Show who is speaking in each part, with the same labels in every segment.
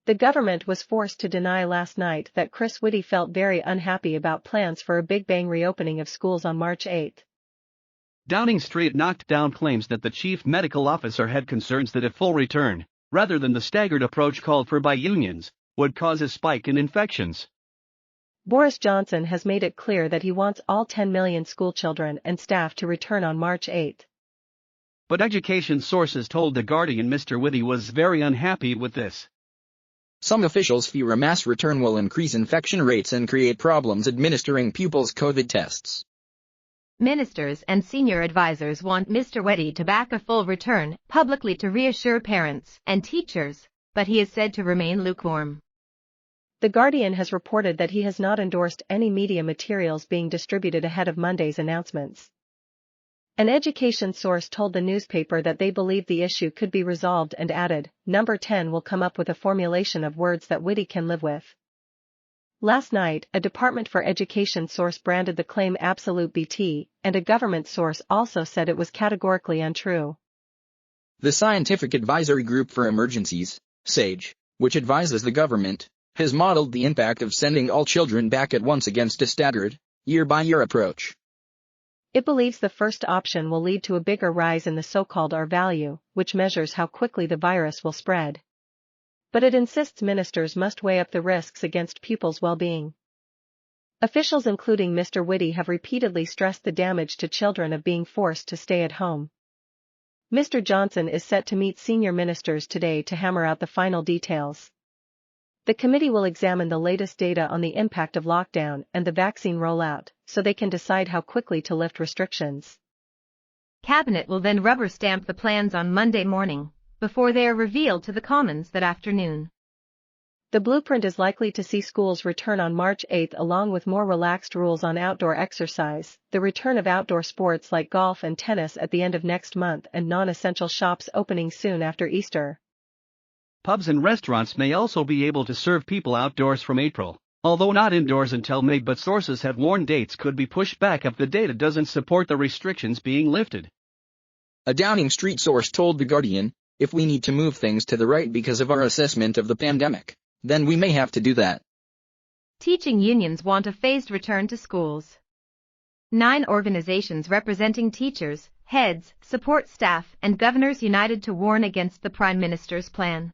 Speaker 1: The government was forced to deny last night that Chris Whitty felt very unhappy about plans for a Big Bang reopening of schools on March 8.
Speaker 2: Downing Street knocked down claims that the chief medical officer had concerns that a full return, rather than the staggered approach called for by unions, would cause a spike in infections.
Speaker 1: Boris Johnson has made it clear that he wants all 10 million schoolchildren and staff to return on March 8.
Speaker 2: But education sources told the Guardian Mr Whitty was very unhappy with this.
Speaker 3: Some officials fear a mass return will increase infection rates and create problems administering pupils' COVID tests.
Speaker 4: Ministers and senior advisors want Mr Whitty to back a full return publicly to reassure parents and teachers, but he is said to remain lukewarm.
Speaker 1: The Guardian has reported that he has not endorsed any media materials being distributed ahead of Monday's announcements. An education source told the newspaper that they believe the issue could be resolved and added, Number 10 will come up with a formulation of words that Whitty can live with. Last night, a Department for Education source branded the claim absolute BT, and a government source also said it was categorically untrue.
Speaker 3: The Scientific Advisory Group for Emergencies, SAGE, which advises the government, has modeled the impact of sending all children back at once against a staggered, year-by-year approach.
Speaker 1: It believes the first option will lead to a bigger rise in the so-called R-value, which measures how quickly the virus will spread. But it insists ministers must weigh up the risks against pupils' well-being. Officials including Mr Whitty have repeatedly stressed the damage to children of being forced to stay at home. Mr Johnson is set to meet senior ministers today to hammer out the final details. The committee will examine the latest data on the impact of lockdown and the vaccine rollout, so they can decide how quickly to lift restrictions.
Speaker 4: Cabinet will then rubber stamp the plans on Monday morning, before they are revealed to the Commons that afternoon.
Speaker 1: The blueprint is likely to see schools return on March 8 along with more relaxed rules on outdoor exercise, the return of outdoor sports like golf and tennis at the end of next month, and non-essential shops opening soon after Easter.
Speaker 2: Pubs and restaurants may also be able to serve people outdoors from April, although not indoors until May, but sources have warned dates could be pushed back if the data doesn't support the restrictions being lifted.
Speaker 3: A Downing Street source told The Guardian, if we need to move things to the right because of our assessment of the pandemic, then we may have to do that.
Speaker 4: Teaching unions want a phased return to schools. 9 organizations representing teachers, heads, support staff, and governors united to warn against the Prime Minister's plan.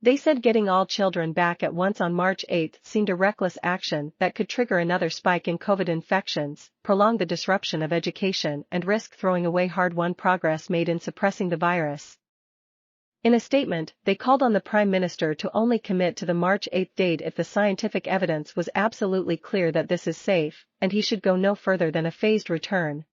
Speaker 1: They said getting all children back at once on March 8 seemed a reckless action that could trigger another spike in COVID infections, prolong the disruption of education, and risk throwing away hard-won progress made in suppressing the virus. In a statement, they called on the Prime Minister to only commit to the March 8 date if the scientific evidence was absolutely clear that this is safe, and he should go no further than a phased return,